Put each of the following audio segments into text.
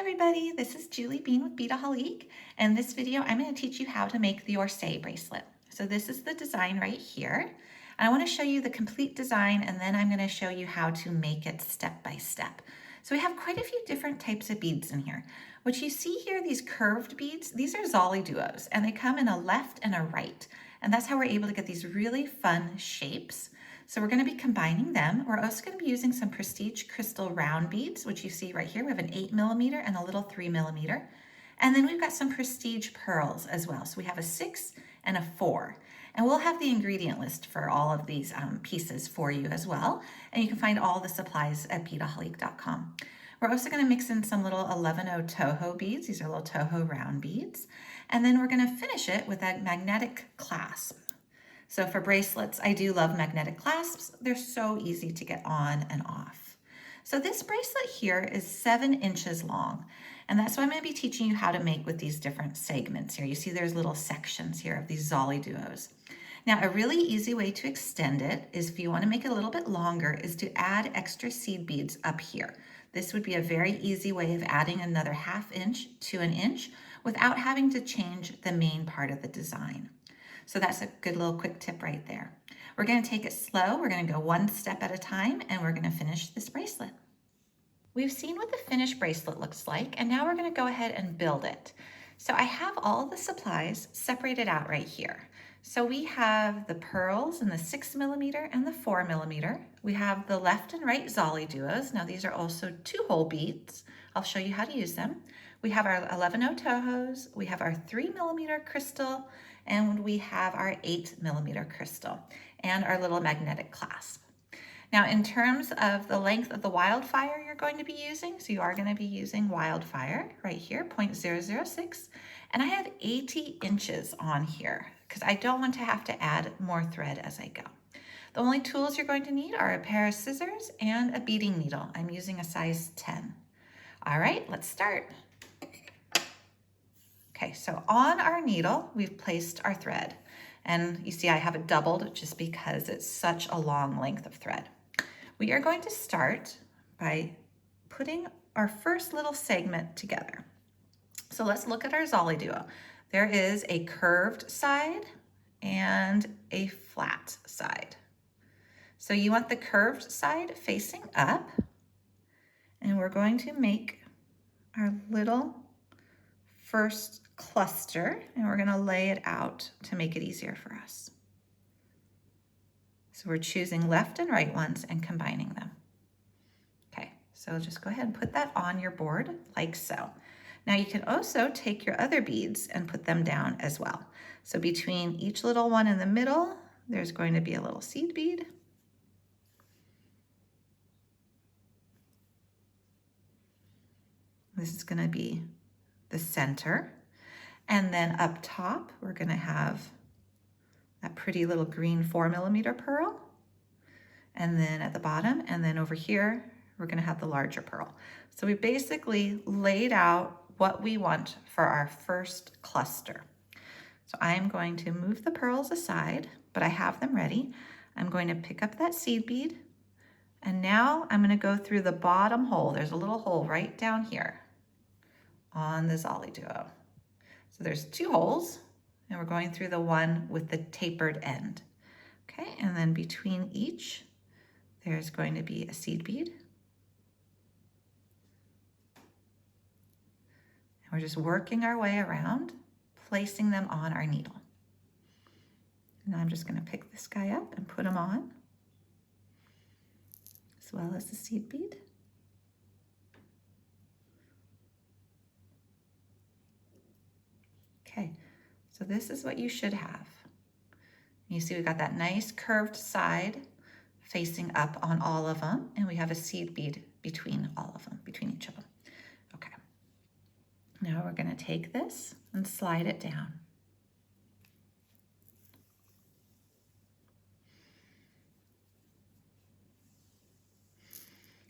everybody, this is Julie Bean with Beadaholique, and in this video I'm going to teach you how to make the Orsay bracelet. So this is the design right here, and I want to show you the complete design, and then I'm going to show you how to make it step by step. So we have quite a few different types of beads in here. What you see here, these curved beads, these are Zolly duos, and they come in a left and a right, and that's how we're able to get these really fun shapes. So we're going to be combining them. We're also going to be using some prestige crystal round beads, which you see right here. We have an 8mm and a little 3mm. And then we've got some prestige pearls as well. So we have a 6 and a 4. And we'll have the ingredient list for all of these pieces for you as well. And you can find all the supplies at beadaholique.com. We're also going to mix in some little 11/0 Toho beads. These are little Toho round beads. And then we're going to finish it with that magnetic clasp. So for bracelets, I do love magnetic clasps. They're so easy to get on and off. So this bracelet here is 7 inches long, and that's what I'm going to be teaching you how to make with these different segments here. You see there's little sections here of these Zolly duos. Now, a really easy way to extend it is, if you want to make it a little bit longer, is to add extra seed beads up here. This would be a very easy way of adding another 1/2 inch to 1 inch without having to change the main part of the design. So that's a good little quick tip right there. We're going to take it slow. We're going to go one step at a time, and we're going to finish this bracelet. We've seen what the finished bracelet looks like, and now we're going to go ahead and build it. So I have all the supplies separated out right here. So we have the pearls in the 6mm and the 4mm. We have the left and right Zolly duos. Now these are also 2-hole beads. I'll show you how to use them. We have our 11/0 Tohos. We have our 3mm crystal, and we have our 8mm crystal and our little magnetic clasp. Now, in terms of the length of the wildfire you're going to be using, so you are going to be using wildfire right here, 0.006, and I have 80 inches on here because I don't want to have to add more thread as I go. The only tools you're going to need are a pair of scissors and a beading needle. I'm using a size 10. All right, let's start. Okay, so on our needle, we've placed our thread. And you see I have it doubled just because it's such a long length of thread. We are going to start by putting our first little segment together. So let's look at our Zolly duo. There is a curved side and a flat side. So you want the curved side facing up, and we're going to make our little first cluster, and we're going to lay it out to make it easier for us. So we're choosing left and right ones and combining them. Okay, so just go ahead and put that on your board like so. Now you can also take your other beads and put them down as well. So between each little one in the middle, there's going to be a little seed bead. This is going to be the center. And then up top, we're going to have that pretty little green 4mm pearl. And then at the bottom, and then over here, we're going to have the larger pearl. So we basically laid out what we want for our first cluster. So I'm going to move the pearls aside, but I have them ready. I'm going to pick up that seed bead, and now I'm going to go through the bottom hole. There's a little hole right down here on the Zolly duo. So there's 2 holes, and we're going through the one with the tapered end. Okay, and then between each, there's going to be a seed bead. And we're just working our way around, placing them on our needle. And I'm just going to pick this guy up and put him on, as well as the seed bead. Okay, so this is what you should have. You see we got that nice curved side facing up on all of them, and we have a seed bead between all of them, between each of them. Okay, now we're going to take this and slide it down.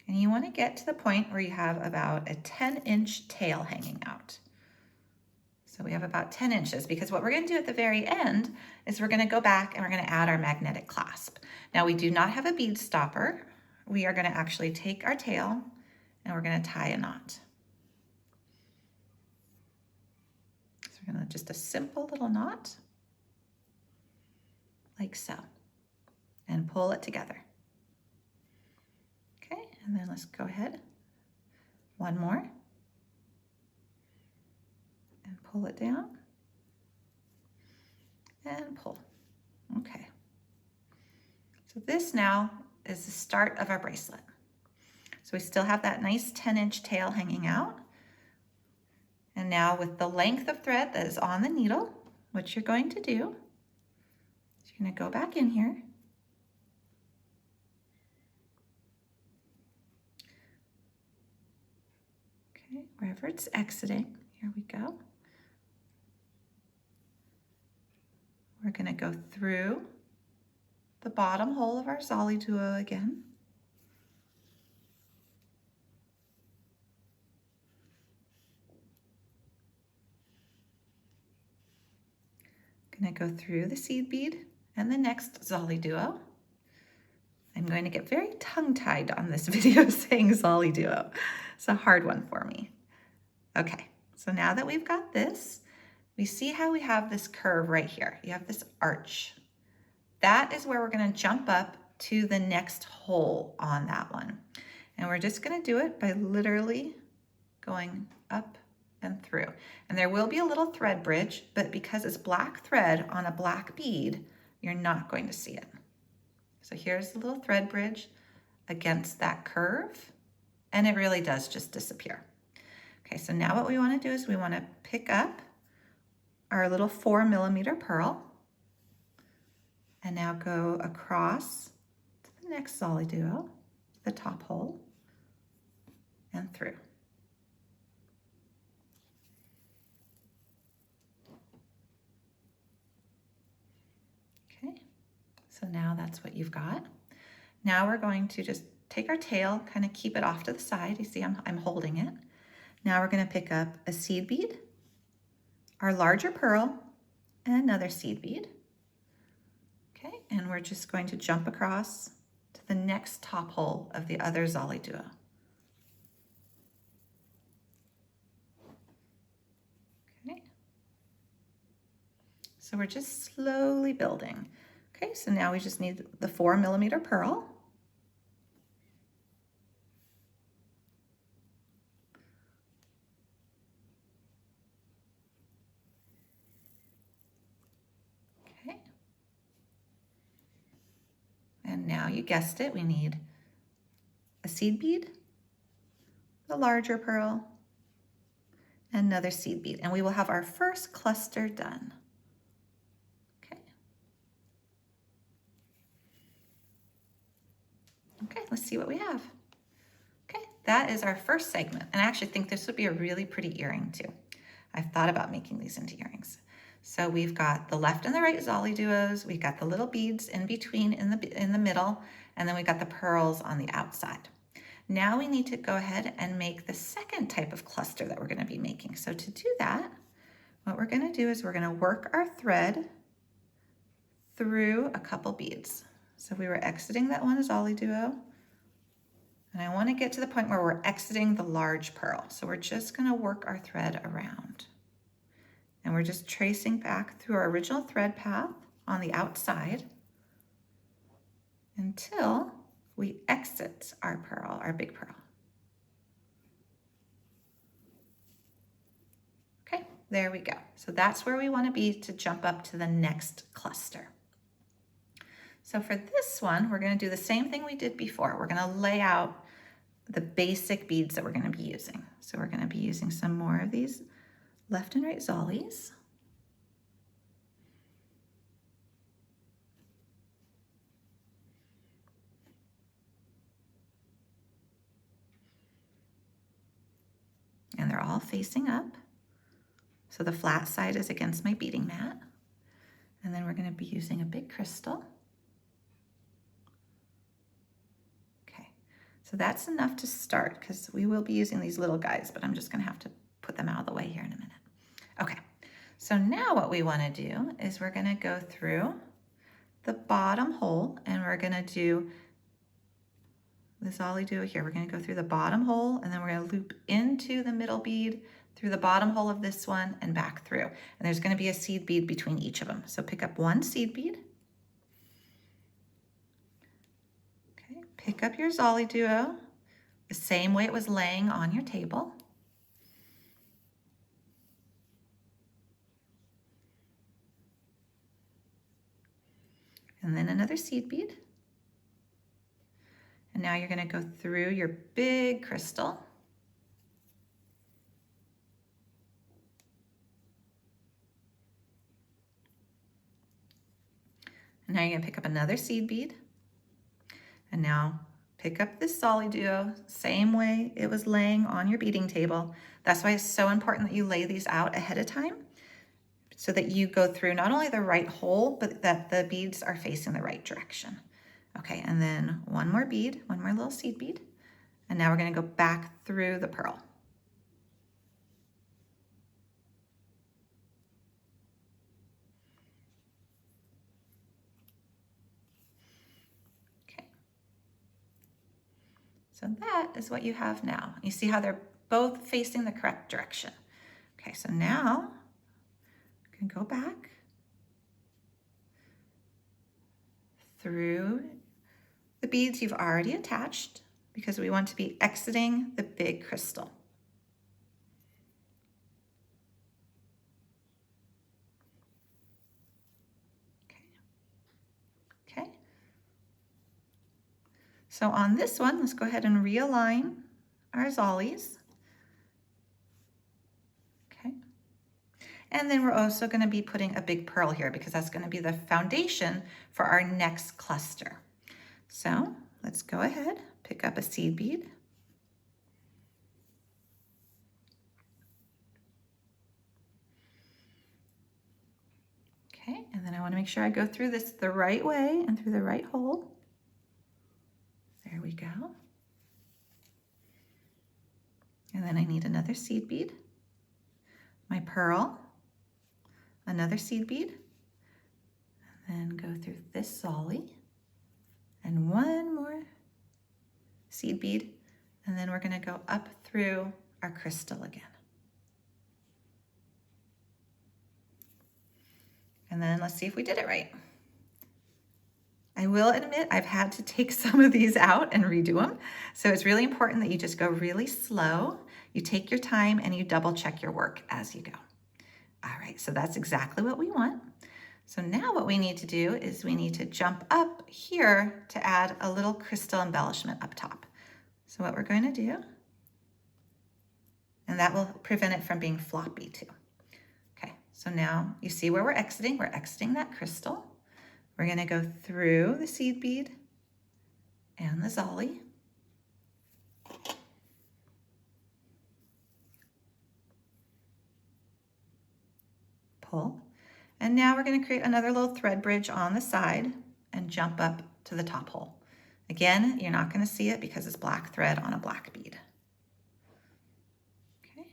And you want to get to the point where you have about a 10-inch tail hanging out. So we have about 10 inches, because what we're going to do at the very end is we're going to go back and we're going to add our magnetic clasp. Now we do not have a bead stopper. We are going to actually take our tail and we're going to tie a knot. we're gonna just a simple little knot, like so, and pull it together. Okay, and then let's go ahead, one more, and pull it down, and pull. Okay, so this now is the start of our bracelet. So we still have that nice 10-inch tail hanging out. And now with the length of thread that is on the needle, what you're going to do is you're going to go back in here. Okay, wherever it's exiting, here we go. We're going to go through the bottom hole of our Zolly Duo again. Going to go through the seed bead and the next Zolly Duo. I'm going to get very tongue-tied on this video saying Zolly Duo. It's a hard one for me. Okay, so now that we've got this, we see how we have this curve right here. You have this arch. That is where we're going to jump up to the next hole on that one. And we're just going to do it by literally going up and through. And there will be a little thread bridge, but because it's black thread on a black bead, you're not going to see it. So here's the little thread bridge against that curve, and it really does just disappear. Okay, so now what we want to do is we want to pick up our little 4mm pearl and now go across to the next Zolly Duo, the top hole, and through. Okay, so now that's what you've got. Now we're going to just take our tail, kind of keep it off to the side. You see I'm holding it. Now we're going to pick up a seed bead, our larger pearl, and another seed bead. Okay, and we're just going to jump across to the next top hole of the other Zolly Duo. Okay, so we're just slowly building. Okay, so now we just need the 4mm pearl. Okay, and now you guessed it, we need a seed bead, the larger pearl, and another seed bead, and we will have our first cluster done. Okay, let's see what we have. Okay, that is our first segment, and I actually think this would be a really pretty earring too. I've thought about making these into earrings. So we've got the left and the right Zolly Duos, we've got the little beads in between in the middle, and then we've got the pearls on the outside. Now we need to go ahead and make the second type of cluster that we're going to be making. So to do that, what we're going to do is we're going to work our thread through a couple beads. So we were exiting that one Zolly Duo, and I want to get to the point where we're exiting the large pearl. So we're just going to work our thread around. And we're just tracing back through our original thread path on the outside until we exit our pearl, our big pearl. Okay, there we go. So that's where we want to be to jump up to the next cluster. So for this one, we're going to do the same thing we did before. We're going to lay out the basic beads that we're going to be using. So we're going to be using some more of these left and right Zollies. And they're all facing up. So the flat side is against my beading mat. And then we're going to be using a big crystal. Okay, so that's enough to start because we will be using these little guys, but I'm just going to have to put them out of the way here in a minute. Okay, so now what we want to do is we're going to go through the bottom hole and we're going to do this Zolly Duo here. We're going to go through the bottom hole and then we're going to loop into the middle bead, through the bottom hole of this one and back through. And there's going to be a seed bead between each of them. So pick up one seed bead. Okay, pick up your Zolly Duo the same way it was laying on your table. And then another seed bead. And now you're going to go through your big crystal. And now you're going to pick up another seed bead. And now pick up this Zolly Duo, same way it was laying on your beading table. That's why it's so important that you lay these out ahead of time so that you go through not only the right hole, but that the beads are facing the right direction. Okay, and then one more bead, one more little seed bead. And now we're going to go back through the pearl. Okay. So that is what you have now. You see how they're both facing the correct direction. Okay, so now you can go back through the beads you've already attached because we want to be exiting the big crystal. Okay. So on this one, let's go ahead and realign our Zollies. Okay. And then we're also going to be putting a big pearl here because that's going to be the foundation for our next cluster. So let's go ahead, pick up a seed bead. Okay, and then I want to make sure I go through this the right way and through the right hole. There we go. And then I need another seed bead, my pearl, another seed bead, and then go through this Zolly, and one more seed bead, and then we're going to go up through our crystal again. And then let's see if we did it right. I will admit I've had to take some of these out and redo them. So it's really important that you just go really slow. You take your time and you double check your work as you go. All right, so that's exactly what we want. So now what we need to do is we need to jump up here to add a little crystal embellishment up top. So what we're going to do, and that will prevent it from being floppy too. Okay, so now you see where we're exiting that crystal. We're going to go through the seed bead and the Zolly. Pull. And now we're going to create another little thread bridge on the side and jump up to the top hole. Again, you're not going to see it because it's black thread on a black bead. Okay.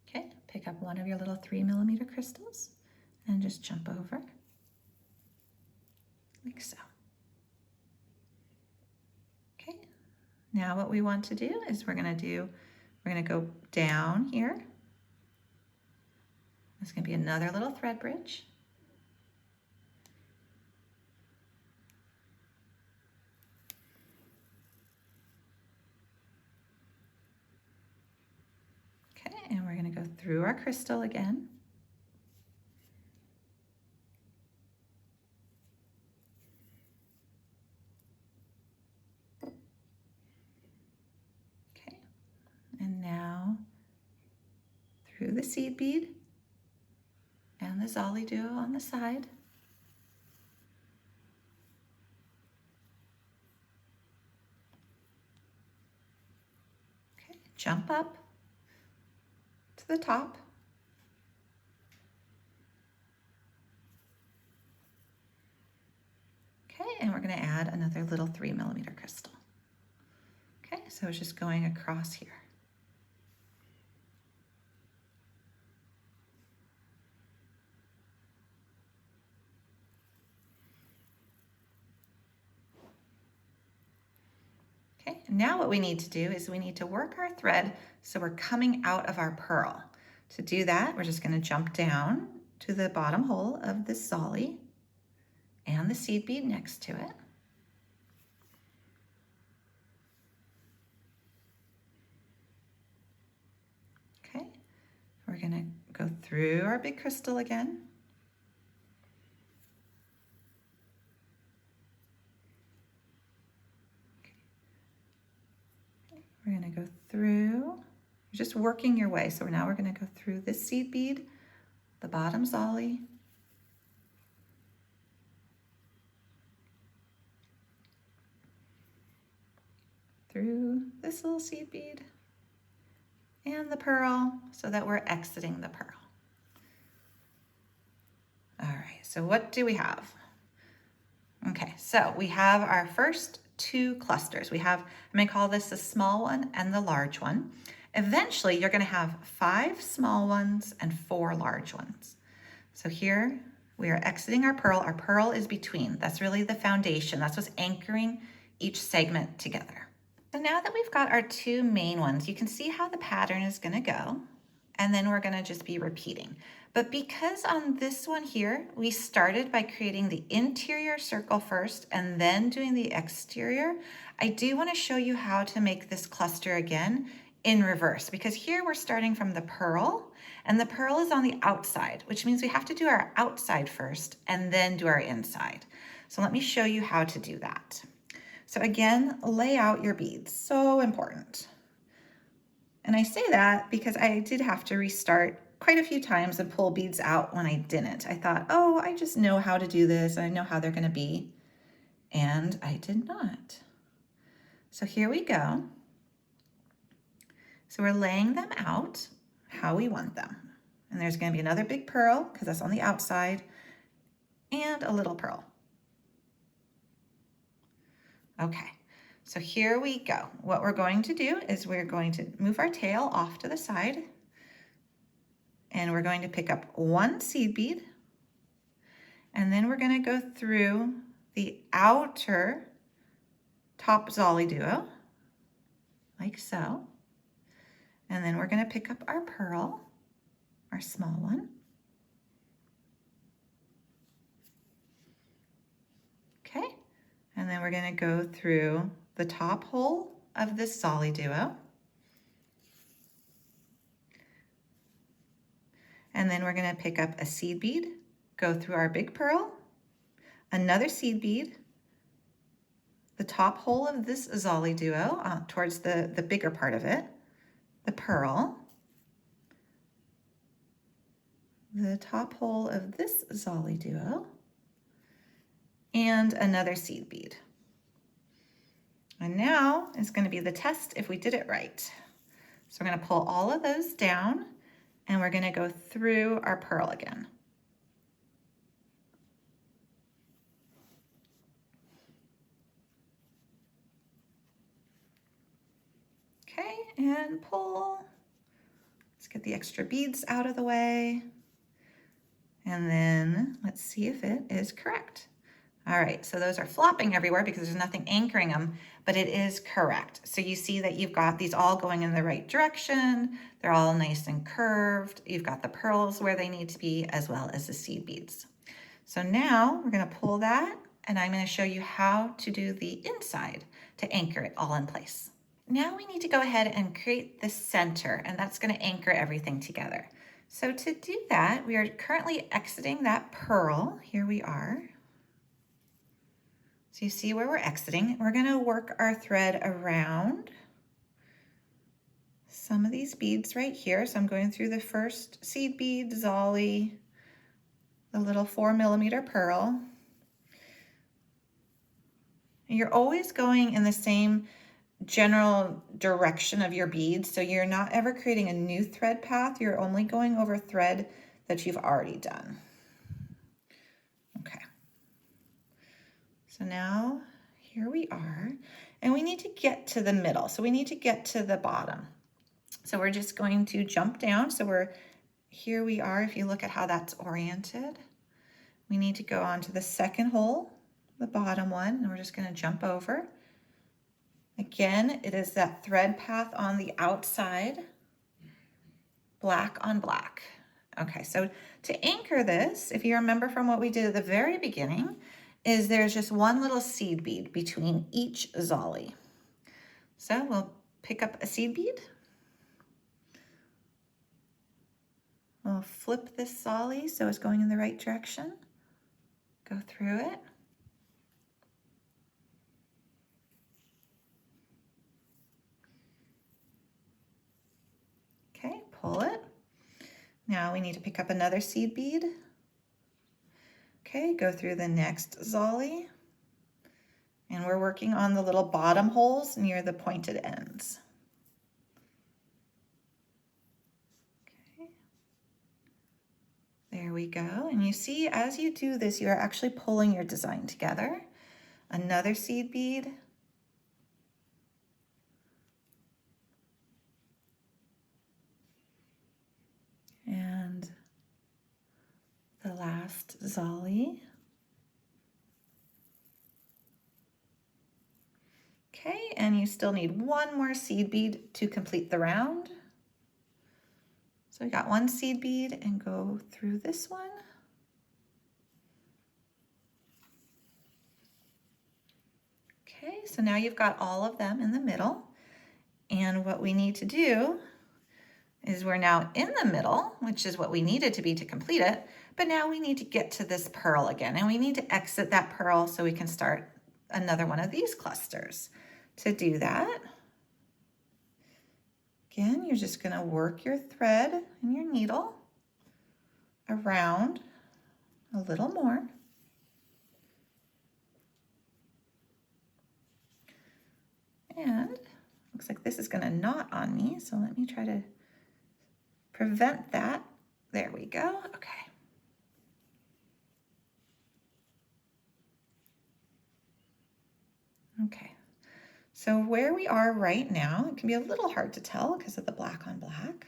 Okay, pick up one of your little 3mm crystals and just jump over like so. Okay, now what we want to do is we're going to go down here. There's going to be another little thread bridge. Okay, and we're going to go through our crystal again. Okay, and now through the seed bead and the Zolly Duo on the side. Okay, jump up to the top. Okay, and we're going to add another little 3mm crystal. Okay, so it's just going across here. now what we need to do is we need to work our thread so we're coming out of our pearl. To do that, we're just going to jump down to the bottom hole of this zolly and the seed bead next to it. Okay, we're going to go through our big crystal again. We're going to go through, you're just working your way. So now we're going to go through this seed bead, the bottom zolly, through this little seed bead, and the pearl, so that we're exiting the pearl. All right, so what do we have? Okay, so we have our first two clusters. We have, I'm going to call this the small one and the large one. Eventually, you're going to have 5 small ones and 4 large ones. So here we are exiting our pearl. Our pearl is between. That's really the foundation. That's what's anchoring each segment together. So now that we've got our 2 main ones, you can see how the pattern is going to go. And then we're going to just be repeating. But because on this one here, we started by creating the interior circle first and then doing the exterior, I do want to show you how to make this cluster again in reverse, because here we're starting from the pearl, and the pearl is on the outside, which means we have to do our outside first and then do our inside. So let me show you how to do that. So again, lay out your beads, so important. And I say that because I did have to restart quite a few times and pull beads out when I didn't. I thought, oh, I just know how to do this. I know how they're going to be. And I did not. So here we go. So we're laying them out how we want them. And there's going to be another big pearl because that's on the outside, and a little pearl. Okay. So here we go. What we're going to do is we're going to move our tail off to the side, and we're going to pick up 1 seed bead, and then we're going to go through the outer top zolly duo, like so. And then we're going to pick up our pearl, our small one. Okay. And then we're going to go through the top hole of this zolly duo. And then we're going to pick up a seed bead, go through our big pearl, another seed bead, the top hole of this zolly duo towards the bigger part of it, the pearl, the top hole of this zolly duo, and another seed bead. And now is going to be the test if we did it right. So we're going to pull all of those down, and we're going to go through our pearl again. Okay, and pull. Let's get the extra beads out of the way. And then let's see if it is correct. All right, so those are flopping everywhere because there's nothing anchoring them, but it is correct. So you see that you've got these all going in the right direction. They're all nice and curved. You've got the pearls where they need to be, as well as the seed beads. So now we're going to pull that, and I'm going to show you how to do the inside to anchor it all in place. Now we need to go ahead and create the center, and that's going to anchor everything together. So to do that, we are currently exiting that pearl. Here we are. So you see where we're exiting. We're going to work our thread around some of these beads right here. So I'm going through the first seed bead, zolly, the little 4mm pearl. And you're always going in the same general direction of your beads. So you're not ever creating a new thread path. You're only going over thread that you've already done. Okay. So now here we are, and we need to get to the middle. So we need to get to the bottom. So we're just going to jump down. So here we are. If you look at how that's oriented, we need to go on to the second hole, the bottom one, and we're just going to jump over Again, it is that thread path on the outside, black on black. Okay, so to anchor this, if you remember from what we did at the very beginning, is there's just one little seed bead between each zolly. So we'll pick up a seed bead. We'll flip this zolly so it's going in the right direction. Go through it. Okay, pull it. Now we need to pick up another seed bead. Okay, go through the next zolly. And we're working on the little bottom holes near the pointed ends. Okay. There we go. And you see, as you do this, you're actually pulling your design together. Another seed bead. And the last zolly. Okay, and you still need one more seed bead to complete the round. So we got one seed bead and go through this one. Okay, so now you've got all of them in the middle. And what we need to do is we're now in the middle, which is what we needed to be to complete it, but now we need to get to this pearl again, and we need to exit that pearl so we can start another one of these clusters. To do that, again, you're just going to work your thread and your needle around a little more. And looks like this is going to knot on me, so let me try to prevent that. There we go. Okay. Okay. So where we are right now, it can be a little hard to tell because of the black on black.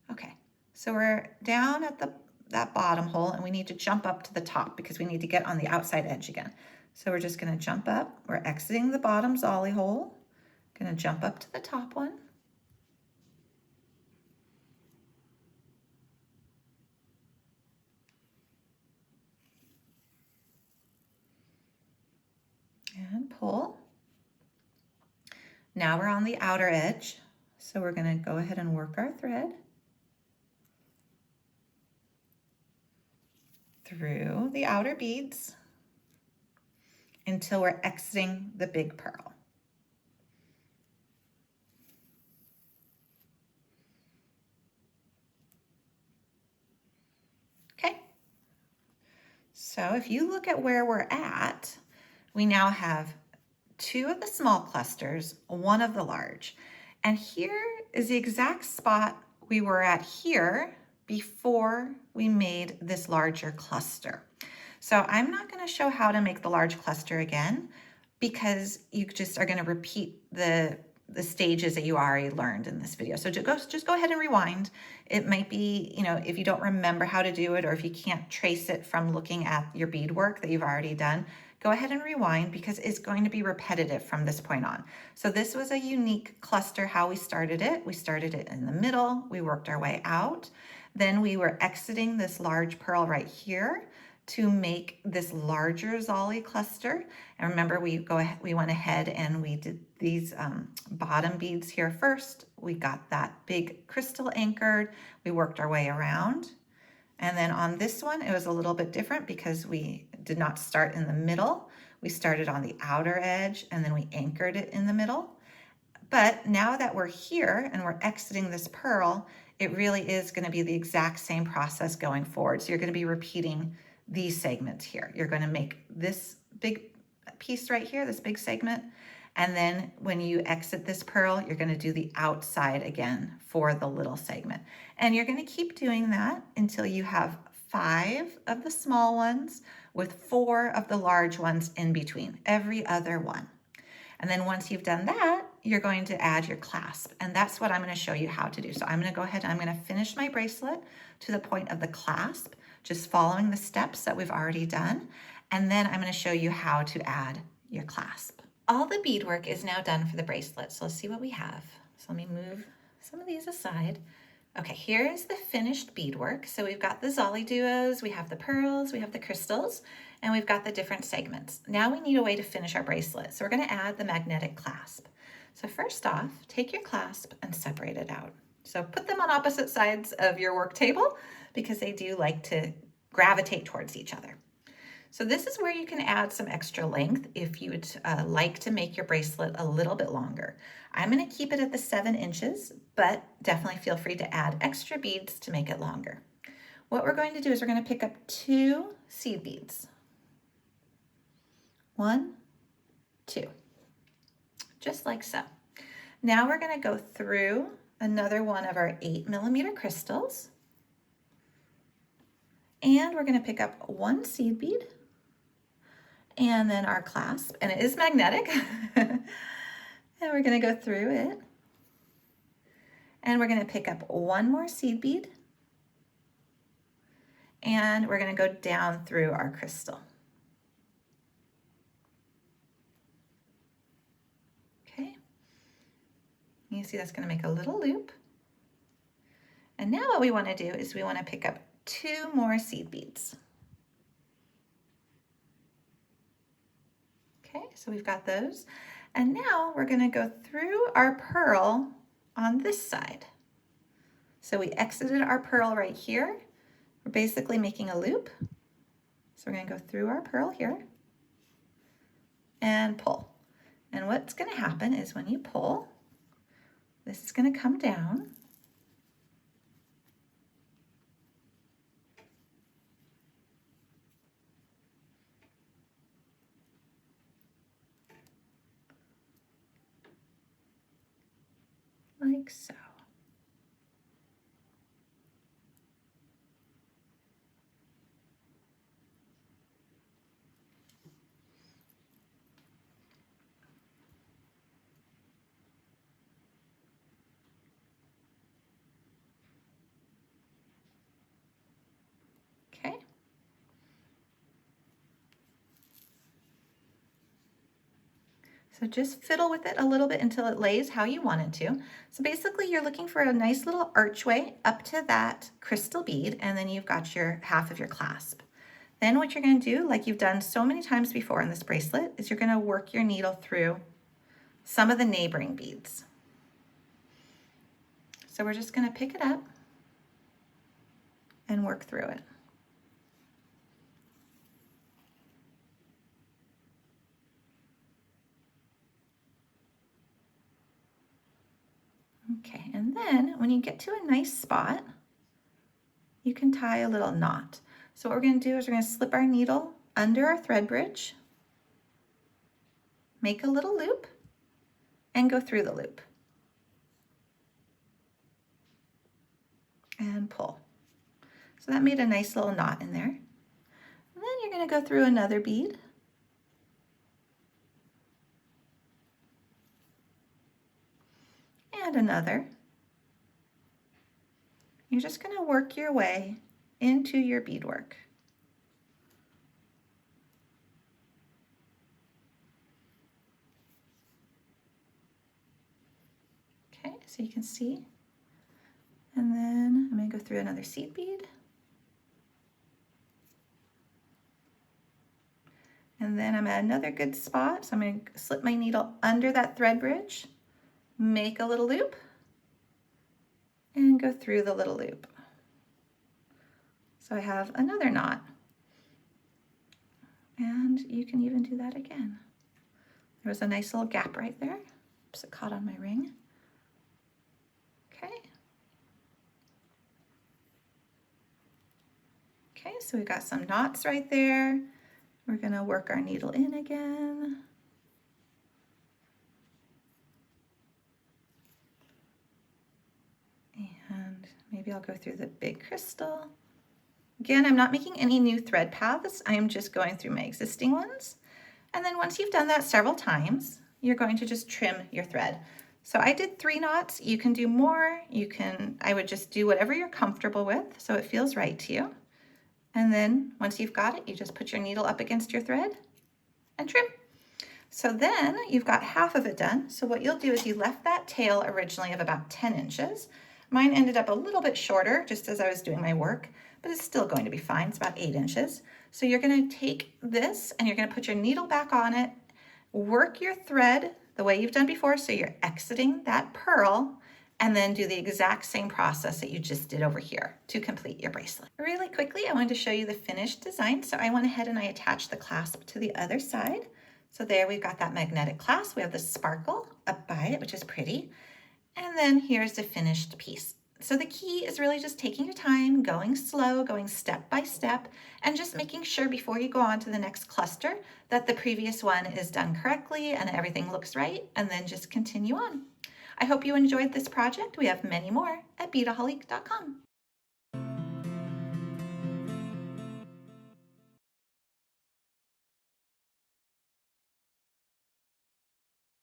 Okay. So we're down at that bottom hole, and we need to jump up to the top because we need to get on the outside edge again. So we're just going to jump up. We're exiting the bottom zolly hole. Going to jump up to the top one. And pull. Now we're on the outer edge, so we're going to go ahead and work our thread through the outer beads until we're exiting the big pearl. Okay, so if you look at where we're at, we now have two of the small clusters, one of the large. And here is the exact spot we were at here before we made this larger cluster. So I'm not going to show how to make the large cluster again because you just are going to repeat the stages that you already learned in this video. So just go ahead and rewind. It might be, if you don't remember how to do it or if you can't trace it from looking at your beadwork that you've already done, go ahead and rewind because it's going to be repetitive from this point on. So this was a unique cluster how we started it. We started it in the middle. We worked our way out. Then we were exiting this large pearl right here to make this larger zolly cluster. And remember, we went ahead and we did these bottom beads here first. We got that big crystal anchored. We worked our way around. And then on this one, it was a little bit different because we did not start in the middle. We started on the outer edge and then we anchored it in the middle. But now that we're here and we're exiting this pearl, it really is going to be the exact same process going forward. So you're going to be repeating these segments here. You're going to make this big piece right here, this big segment. And then when you exit this pearl, you're going to do the outside again for the little segment. And you're going to keep doing that until you have 5 of the small ones with 4 of the large ones in between, every other one. And then once you've done that, you're going to add your clasp. And that's what I'm going to show you how to do. So I'm going to go ahead and I'm going to finish my bracelet to the point of the clasp, just following the steps that we've already done. And then I'm going to show you how to add your clasp. All the beadwork is now done for the bracelet. So let's see what we have. So let me move some of these aside. Okay, here is the finished beadwork. So we've got the Zolly duos, we have the pearls, we have the crystals, and we've got the different segments. Now we need a way to finish our bracelet. So we're gonna add the magnetic clasp. So first off, take your clasp and separate it out. So put them on opposite sides of your work table because they do like to gravitate towards each other. So this is where you can add some extra length if you would like to make your bracelet a little bit longer. I'm gonna keep it at the 7 inches, but definitely feel free to add extra beads to make it longer. What we're going to do is we're gonna pick up 2 seed beads. 1, 2, just like so. Now we're gonna go through another one of our 8mm crystals, and we're gonna pick up 1 seed bead, and then our clasp, and it is magnetic. And we're gonna go through it. And we're gonna pick up 1 more seed bead. And we're gonna go down through our crystal. Okay. You see that's gonna make a little loop. And now what we wanna do is we wanna pick up 2 more seed beads. Okay, so we've got those. And now we're gonna go through our pearl on this side. So we exited our pearl right here. We're basically making a loop. So we're gonna go through our pearl here and pull. And what's gonna happen is when you pull, this is gonna come down. Like so. Okay. So just fiddle with it a little bit until it lays how you want it to. So basically you're looking for a nice little archway up to that crystal bead, and then you've got your half of your clasp. Then what you're gonna do, like you've done so many times before in this bracelet, is you're gonna work your needle through some of the neighboring beads. So we're just gonna pick it up and work through it. Okay, and then when you get to a nice spot, you can tie a little knot. So what we're gonna do is we're gonna slip our needle under our thread bridge, make a little loop, and go through the loop. And pull. So that made a nice little knot in there. And then you're gonna go through another bead. And another. You're just gonna work your way into your beadwork. Okay, so you can see. And then I'm gonna go through another seed bead. And then I'm at another good spot. So I'm gonna slip my needle under that thread bridge, make a little loop, and go through the little loop. So I have another knot. And you can even do that again. There was a nice little gap right there. Oops, it caught on my ring. Okay. Okay, so we've got some knots right there. We're gonna work our needle in again. And maybe I'll go through the big crystal. Again, I'm not making any new thread paths. I am just going through my existing ones. And then once you've done that several times, you're going to just trim your thread. So I did 3 knots. You can do more. I would just do whatever you're comfortable with so it feels right to you. And then once you've got it, you just put your needle up against your thread and trim. So then you've got half of it done. So what you'll do is you left that tail originally of about 10 inches. Mine ended up a little bit shorter just as I was doing my work, but it's still going to be fine. It's about 8 inches. So you're going to take this and you're going to put your needle back on it, work your thread the way you've done before. So you're exiting that purl, and then do the exact same process that you just did over here to complete your bracelet. Really quickly, I wanted to show you the finished design. So I went ahead and I attached the clasp to the other side. So there we've got that magnetic clasp. We have the sparkle up by it, which is pretty. And then here's the finished piece. So the key is really just taking your time, going slow, going step by step, and just making sure before you go on to the next cluster that the previous one is done correctly and everything looks right, and then just continue on. I hope you enjoyed this project. We have many more at beadaholique.com.